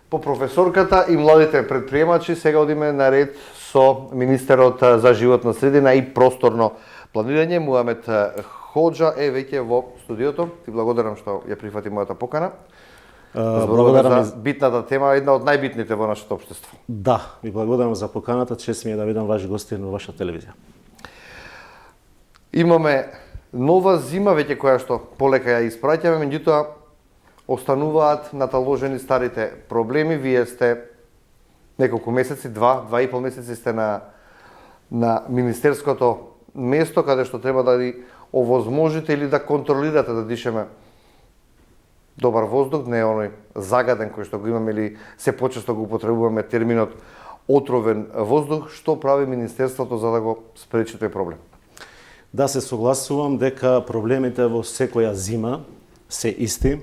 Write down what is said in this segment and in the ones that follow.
по професорката и младите предприемачи, сега одиме на ред со министерот за животна средина и просторно планирање, Муамет Хоџа е веќе во студиото. Ти благодарам што ја прифати мојата покана. Благодарам за битната тема, една од најбитните во нашето општество. Да, ви благодарам за поканата, чест ми е да видам ваши гости на вашата телевизија. Имаме нова зима веќе која што полека ја испраќаме, меѓутоа остануваат наталожени старите проблеми. Вие сте неколку месеци, два и пол месеци сте на министерското место каде што треба да ни овозможите или да контролирате да дишеме добар воздух, не е оној загаден кој што го имаме или се почесто го употребуваме терминот отровен воздух. Што прави министерството за да го спречи тој проблем? Да, се согласувам дека проблемите во секоја зима се исти,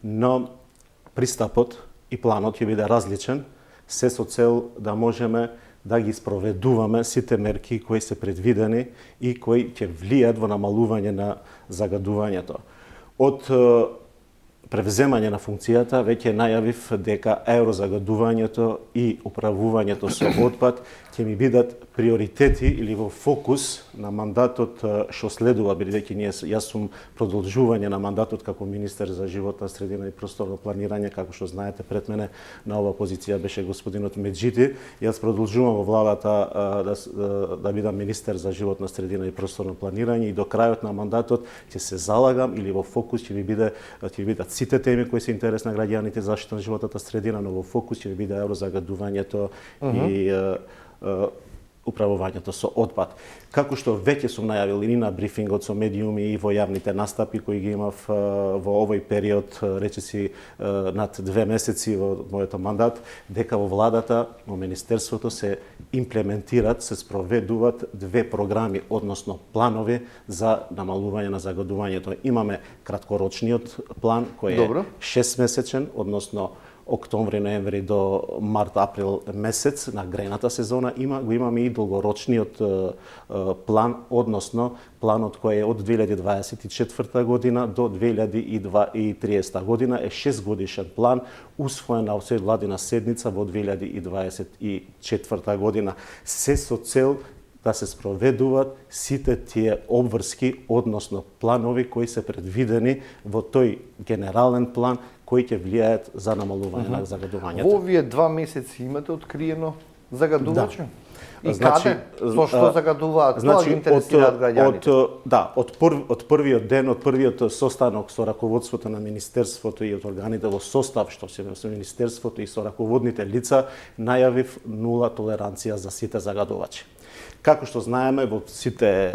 но пристапот и планот ќе биде различен, се со цел да можеме да ги спроведуваме сите мерки кои се предвидени и кои ќе влијат во намалување на загадувањето. Од превземање на функцијата веќе најавив дека аерозагадувањето и управувањето со отпад ќе ми бидат приоритети или во фокус на мандатот што следува, бидејќи јас сум продолжување на мандатот како министер за животна средина и просторно планирање, како што знаете пред мене на оваа позиција беше господинот Меджити. Јас продолжувам во владата да бидам министер за животна средина и просторно планирање и до крајот на мандатот ќе се залагам или во фокус ќе бидат сите теми кои се интерес на граѓаните, заштита на животната средина, но во фокус ќе биде аерозагадувањето и управувањето со отпад. Како што веќе сум најавил и на брифингот со медиуми и во јавните настапи кои ги имав во овој период, речиси над 2 месеци во мојот мандат, дека во владата, во министерството се имплементират, се спроведуваат 2 програми, односно планови за намалување на загадувањето. Имаме краткорочниот план кој е 6 месечен, односно октомври, ноември до март, април месец на грејната сезона го имаме и долгорочниот план, односно планот кој е од 2024 година до 2030 година е 6 годишен план, усвоен на владина седница во 2024 година. Се со цел да се спроведуваат сите тие обврски, односно планови кои се предвидени во тој генерален план кои ќе влијаат за намалување на загадувањето. Во овие 2 месеци имате откриено загадувачи? Да. И каде? Со што загадуваат? Тоа ги интересираат граѓаните? Од првиот ден, од првиот состанок со раководството на министерството и од органите во состав што се со министерството и со раководните лица, најавив нула толеранција за сите загадувачи. Како што знаеме, во сите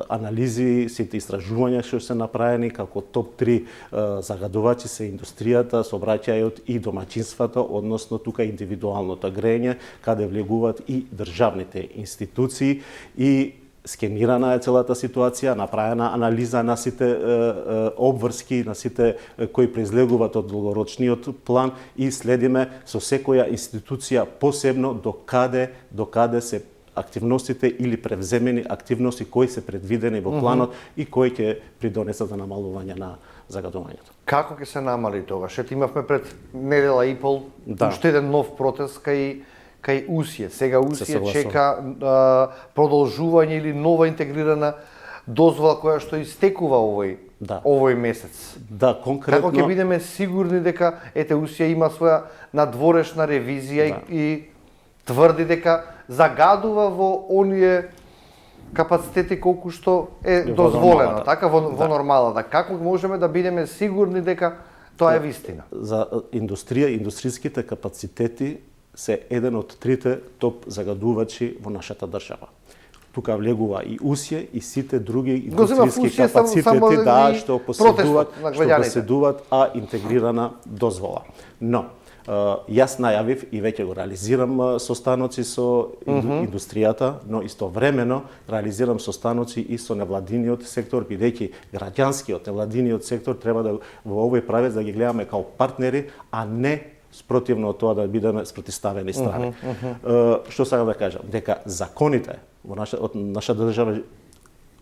анализи, сите истражувања што се направени, како топ 3 загадувачи се индустријата, сообраќајот и домаќинствата, односно тука индивидуалното грење, каде влегуваат и државните институции и скенирана е целата ситуација, направена анализа на сите обврски, на сите кои произлегуваат од долгорочниот план и следиме со секоја институција посебно до каде се активностите или превземени активности кои се предвидени во планот и кои ќе придонесат за намалување на загадувањето. Како ќе се намали тогаш? Ете имавме пред недела и пол уште еден нов протест кај УСИЕ. Сега УСИЕ чека продолжување или нова интегрирана дозвола која што истекува овој месец. Да, конкретно. Како ќе бидеме сигурни дека УСИЕ има своја надворешна ревизија и тврди дека загадува во оние капацитети колку што е дозволено, така во нормалата. Како можеме да бидеме сигурни дека тоа е вистина? За индустријските капацитети се еден од 3 топ загадувачи во нашата држава. Тука влегува и УСИЕ и сите други индустријски капацитети што поседуваат интегрирана дозвола. Но јас најавив и веќе го реализирам состаноци со индустријата, но истовремено реализирам состаноци и со невладиниот сектор, бидејќи граѓанскиот невладиниот сектор треба да во овој правец да ги гледаме као партнери, а не спротивно од тоа да бидеме спротивставени страни. Што сакам да кажам? Дека законите од нашата држава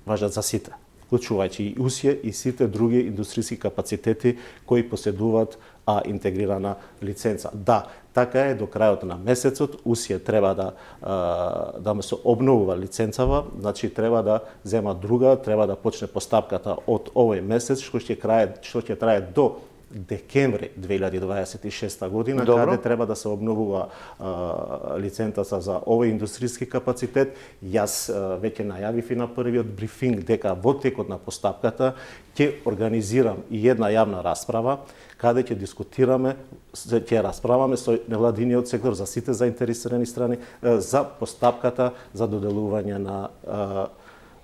важат за сите. вклучувајќи и УСЈЕ и сите други индустријски капацитети кои поседуваат интегрирана лиценца. Да, така е, до крајот на месецот УСЈЕ треба да му се обновува лиценцава, значи треба да зема друга, треба да почне постапката од овој месец, што ќе трае до декември 2026 година, Добро. каде треба да се обновува лиценцата за овој индустријски капацитет. Јас веќе најавив и на првиот брифинг дека во текот на постапката ќе организирам и една јавна расправа, каде ќе дискутираме, ќе расправаме со невладиниот сектор, за сите заинтересирани страни, за постапката за доделување на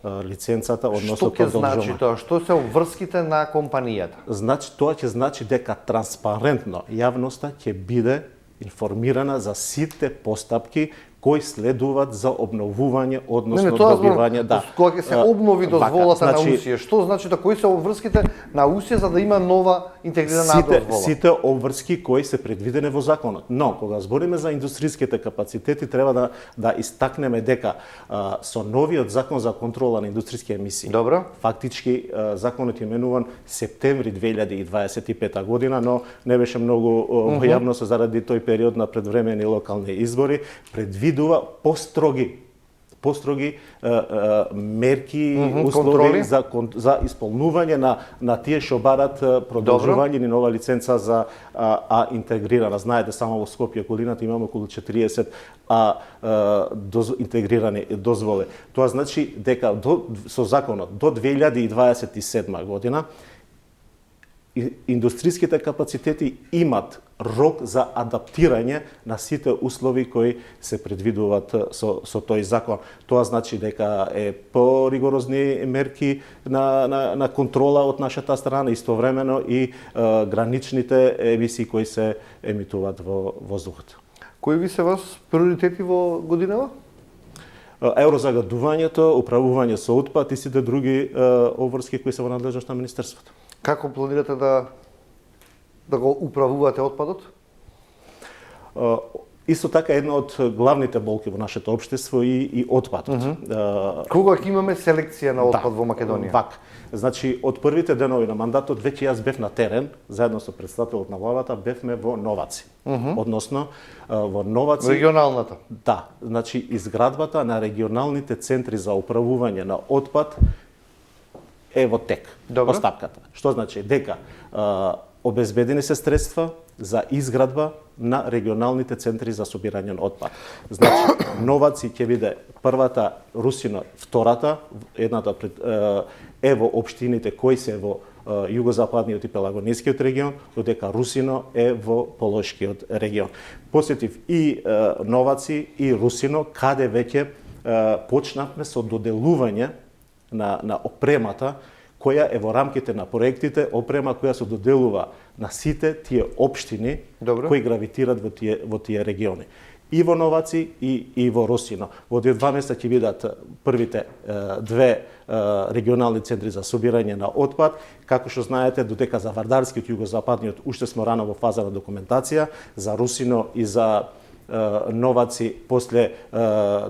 лиценцата, односно Што ќе значи тоа? Што се обврските на компанијата? Значи, тоа ќе значи дека транспарентно јавноста ќе биде информирана за сите постапки кои следуваат за обновување, односно добивање, кога ќе се обнови дозволата на УСЈЕ, што значи да кои се обврските на УСЈЕ за да има нова интегрирана дозвола? Сите обврски кои се предвидени во законот. Но кога збориме за индустријските капацитети, треба да истакнеме дека со новиот закон за контрола на индустријски емисии, Добро. фактички законот е именуван септември 2025 година, но не беше многу во јавност заради тој период на предвремени локални избори, предвидува построги мерки, услови за исполнување на тие што барат продолжување ни нова лиценца за интегрирана. Знаете, само во Скопје околината имаме околу 40 интегрирани дозволи. Тоа значи дека со законот до 2027 година индустријските капацитети имат рок за адаптирање на сите услови кои се предвидуваат со тој закон. Тоа значи дека е поригорозни мерки на контрола од нашата страна, истовремено и граничните емисии кои се емитуваат во воздухот. Кои ви се вас приоритети во годинава? Еврозагадувањето, управување со отпад и сите други обврски кои се во надлежност на Министерството. Како планирате да го управувате отпадот? Исто така една од главните болки во нашето општество и отпадот. Кога ќе имаме селекција на отпад во Македонија? Вак. Значи, од првите денови на мандатот веќе јас бев на терен, заедно со претставителот на владата, бевме во Новаци. Односно, во Новаци... Регионалната? Да. Значи, изградбата на регионалните центри за управување на отпад е во тек, постапката. Што значи? Дека обезбедени се средства за изградба на регионалните центри за собирање на отпад. Значи, Новаци ќе биде првата, Русино втората, едната е во општините кои се во југозападниот и пелагонискиот регион, додека Русино е во Полошкиот регион. Посетив и Новаци и Русино, каде веќе почнавме со доделување на опремата која е во рамките на проектите, опрема која се доделува на сите тие општини кои гравитират во тие региони. И во Новаци и во Русино. Во 2 месеца ќе бидат првите две регионални центри за собирање на отпад. Како што знаете, додека за Вардарскиот и југозападниот уште смо рано во фаза на документација, за Русино и за Новаци после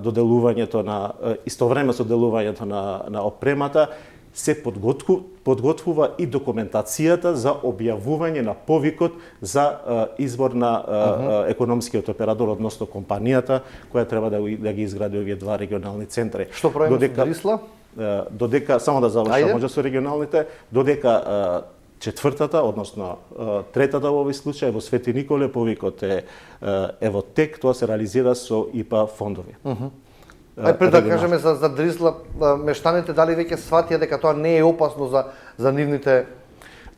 доделувањето на истовремено со доделувањето на опремата се подготвува и документацијата за објавување на повикот за избор на економскиот оператор, односно компанијата која треба да ги изгради овие два регионални центри. Што правиме со Дрисла? Додека само да завршам може со регионалните, додека четвртата, односно третата во овој случај во Свети Николе повикот е во тек, тоа се реализира со ИПА фондови. Пред да кажеме за Дрисла, мештаните дали веќе сватија дека тоа не е опасно за нивните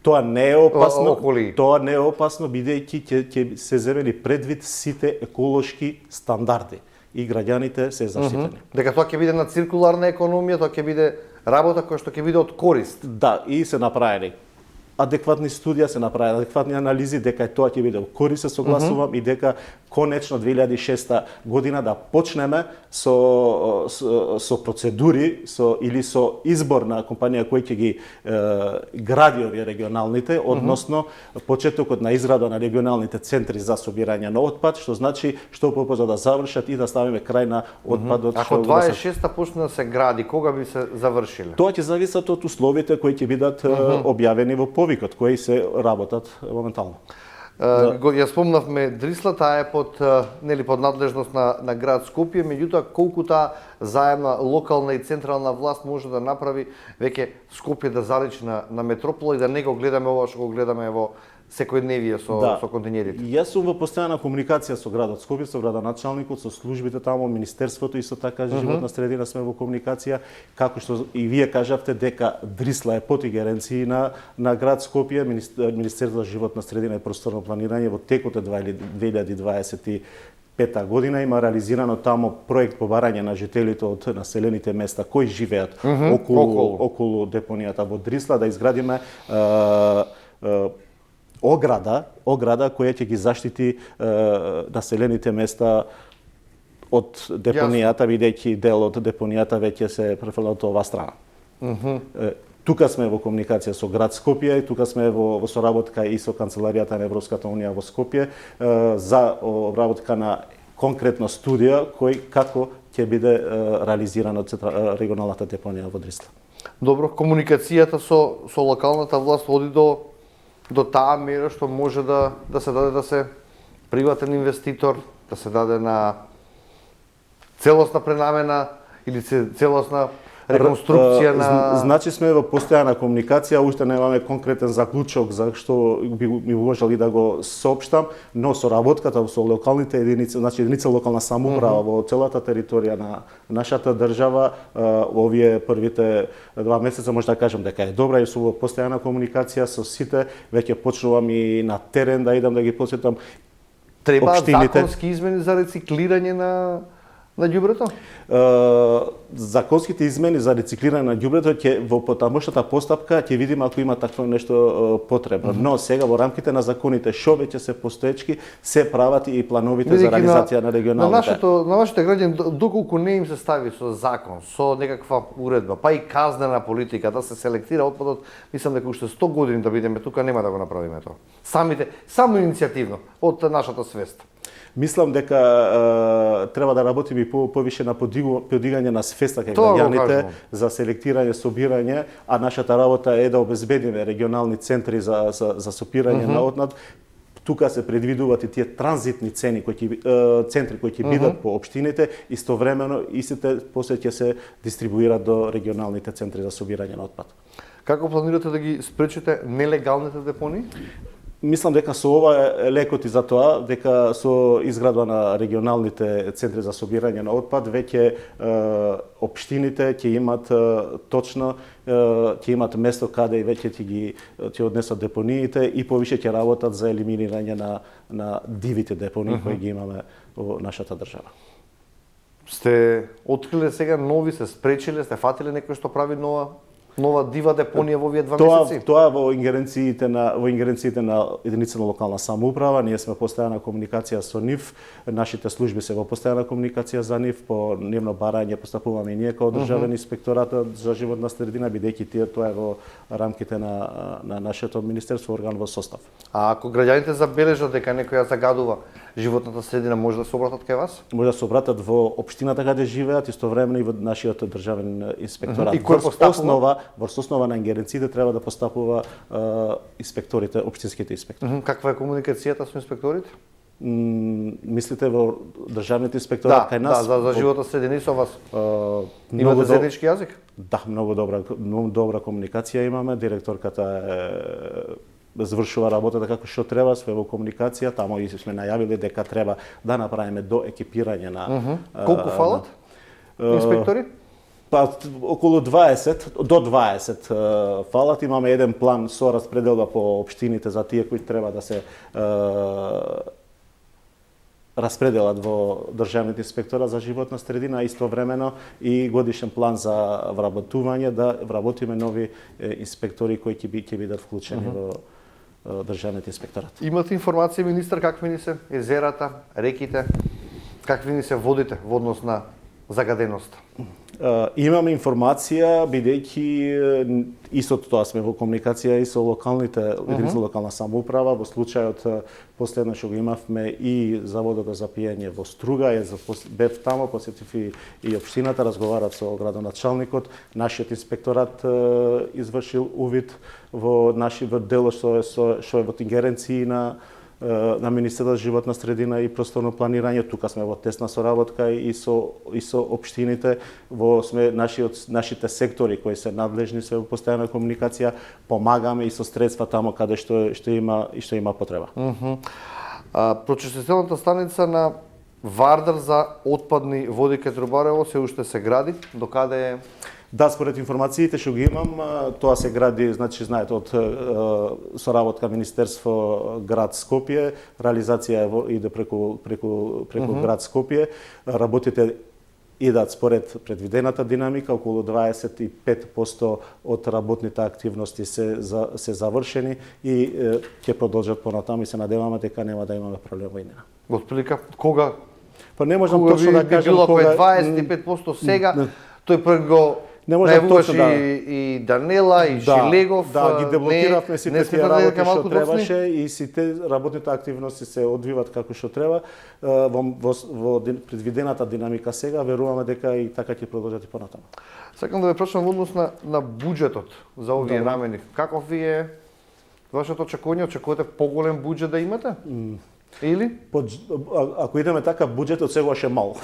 Тоа не е опасно, околи? Тоа не е опасно бидејќи ќе се земени предвид сите еколошки стандарди и граѓаните се заштитени. Дека тоа ќе биде на циркуларна економија, тоа ќе биде работа која што ќе биде од корист. Да, и се направени адекватни студија, се направени адекватни анализи дека тоа ќе биде од корист, се согласувам, и дека конечно 2006 година да почнеме со процедури или со избор на компанија кој ќе ги гради овие регионалните, односно почетокот на израда на регионалните центри за собирање на отпад, што значи што попоза да завршат и да ставиме крај на отпадот. Ако 26-та почне да се гради, кога би се завршиле? Тоа ќе зависат од условите кои ќе бидат објавени во повикот, кои се работат моментално. Ја спомнавме Дрисла, таа е под надлежност на град Скопје, меѓутоа колку таа заемна локална и централна власт може да направи веќе Скопје да заличи на метропола и да не го гледаме ова што го гледаме во секојдневие со континерите. Јас сум во постојана комуникација со градот Скопје, со градоначалникот, со службите таму, министерството, исто така животна средина сме во комуникација, како што и вие кажавте дека Дрисла е под ингеренции на град Скопје, Министерството за животна средина и просторно планирање во текот од 2025 година има реализирано тамо проект по барање на жителите од населените места кои живеат околу депонијата во Дрисла, да изградиме ограда која ќе ги заштити населените места од депонијата, бидејќи дел од депонијата веќе се префрлат од оваа страна. Тука сме во комуникација со град Скопје, тука сме во соработка и со Канцеларијата на Европската унија во Скопје за обработка на конкретно студија како ќе биде реализирана регионалната депонија во Дрисла. Добро, комуникацијата со локалната власт оди до таа мера што може да се даде да се приватен инвеститор, да се даде на целосна пренамена или целосна реконструкција на... Значи сме во постојана комуникација, уште немаме конкретен заклучок за што би можел и да го соопштам, но соработката со локалните единици, значи единица локална самоуправа во целата територија на нашата држава, овие првите 2 месеца може да кажам дека е добра и сум во постојана комуникација со сите, веќе почнувам и на терен да идам да ги посетам. Треба законски измени за рециклирање на ѓубрето? Законските измени за рециклирање на ѓубрето ќе во потамошната постапка ќе видиме ако има такво нешто потребно. Но сега во рамките на законите што веќе се постоечки се прават и плановите за реализација на регионалните. На нашите граѓани доколку не им се стави со закон, со некаква уредба, па и казнена политика да се селектира отпадот, мислам дека уште 100 години да бидеме тука нема да го направиме тоа. Само иницијативно од нашата свест. Мислам дека треба да работиме и повише на подигање на свеста кај граѓаните за селектирање, собирање, а нашата работа е да обезбедиме регионални центри за сопирање на отпад. Тука се предвидуваат и тие транзитни центри кои ќе бидат по општините, истовремено истите после ќе се дистрибуираат до регионалните центри за собирање на отпад. Како планирате да ги спречите нелегалните депонии? Мислам дека со ова е лекот и за тоа, дека со изградба на регионалните центри за собирање на отпад, веќе општините ќе имат точно ќе имат место каде и веќе ќе однесат депониите и повише ќе работат за елиминирање на дивите депонии кои ги имаме во нашата држава. Сте откриле сега нови, се спречиле, сте фатиле некој што прави нова дива депонија во овие 2 месеци? Тоа во ингеренциите на единица на локална самоуправа, ние сме постојана комуникација со нив, нашите служби се во постојана комуникација за нив, по нивно барање постапуваме и ние како државен инспекторат за животна средина, бидејќи тоа е во рамките на нашето министерство, орган во состав. А ако граѓаните забележат дека некој ја загадува животната средина, може да се обратат кај вас? Може да се обратат во општината каде живеат, истовремено и во нашиот државен инспекторат. И кој постапува? Врз основа на ингеренциите треба да постапува инспекторите, општинските инспектори. Каква е комуникацијата со инспекторите? Мислите во државните инспекторат кај нас? Да, за животна средина и со вас. Имате заеднички јазик? Да, многу добра комуникација имаме. Директорката завршува работата како што треба, сме во комуникација, тамо и сме најавиле дека треба да направиме до екипирање на... Колку фалат инспектори? Па околу 20 до 20 фалат. Имаме еден план со распределба по општините за тие кои треба да се распределат во државните инспектора за животна средина, истовремено и годишен план за вработување, да вработиме нови инспектори кои ќе бидат вклучени државниот инспекторат. Имате информација, министар, какви ни се езерата, реките, какви ни се водите во однос на загаденост? Имаме информација, бидејќи истото тоа сме во комуникација и со локалните единици локална самоуправа. Во случајот последно што го имавме и заводот за пиење во Струга, бев тамо, посетив и општината, разговарав со градоначалникот. Нашиот инспекторат извршил увид во нашиот дел што е во ингеренции на Министерството за животна средина и просторно планирање. Тука сме во тесна соработка и со општините, сме нашите сектори кои се надлежни, се во постојана комуникација, помагаме и со средства тамо каде што има потреба. Прочистителната станица на Вардар за отпадни води кај Трубарево се уште се гради, докаде е? Да, според информациите што ги имам, тоа се гради, значи знаете, од соработка Министерство град Скопје, реализација иде преку град Скопје, работите идат според предвидената динамика, околу 25% од работните активности се завршени и ќе продолжат понатаму и се надеваме дека нема да имаме проблем во иднина. Отприлика кога? Па не можам точно да кажам кога. Било 25% сега, тој пред го не можам точно и Данела, и Шилегов. Да, ги деблокиравме сите тие работи што требаше и сите работните активности се одвиваат како што треба. Во предвидената динамика сега, веруваме дека и така ќе продолжат и понатаму. Сакам да ве прашам во однос на буџетот за овие намени. Каков ви е вашето очекување? Очекувате поголем буџет да имате? Или? Ако идеме така, буџетот сегогаш е мал.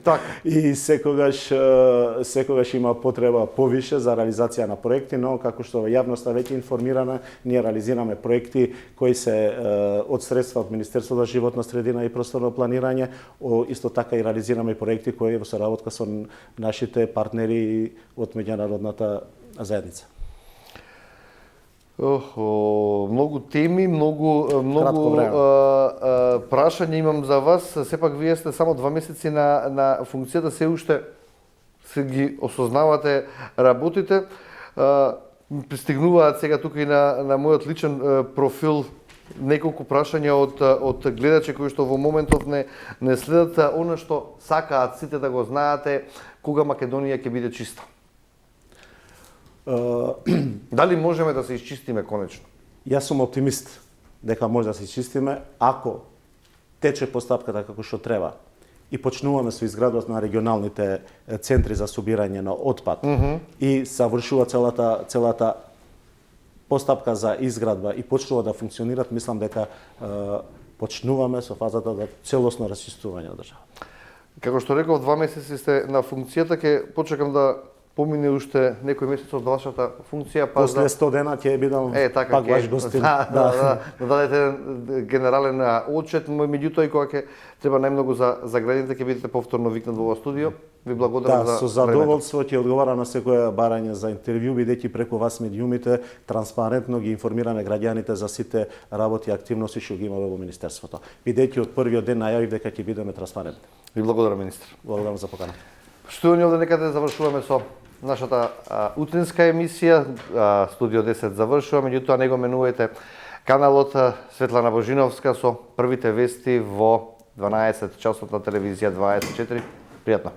Така. И секогаш има потреба повише за реализација на проекти, но како што јавноста веќе информирана, ние реализираме проекти кои се од средства од Министерството за животна средина и просторно планирање, исто така и реализираме проекти кои во соработка со нашите партнери од меѓународната заедница. Многу теми, многу прашања имам за вас. Сепак вие сте само 2 месеци на функцијата, се уште се ги осознавате работите. Пристигнуваат сега тука и на мојот личен профил неколку прашања од гледачи кои што во моментов не следат она што сакаат сите да го знаете, кога Македонија ќе биде чиста. Дали можеме да се исчистиме конечно? Јас сум оптимист дека може да се исчистиме ако тече постапката како што треба и почнуваме со изградбата на регионалните центри за собирање на отпад и завршува целата постапка за изградба и почнува да функционираат, мислам дека почнуваме со фазата за целосно расчистување на државата. Како што реков, 2 месеци сте на функцијата, ќе почекам да помине уште некој месец од вашата функција, па после 100 дена ќе бидам пак ваш гостин. Да дадете генерален отчет, меѓутоа и кога ќе треба најмногу за граѓаните ќе бидете повторно викнат во ова студио. Ви благодарам за со задоволство ќе одговарам на секое барање за интервју, бидејќи преку вас медиумите транспарентно ги информираме граѓаните за сите работи и активности што ги имаме во министерството. Бидејќи од првиот ден најавив дека ќе бидеме транспарентни. Ви благодарам, министр. Благодарам за покана. Што овде некаде завршуваме со нашата утринска емисија, Студио 10 завршува, меѓутоа не го менувајте каналот Светлана Божиновска со првите вести во 12 часот на телевизија 24. Пријатно.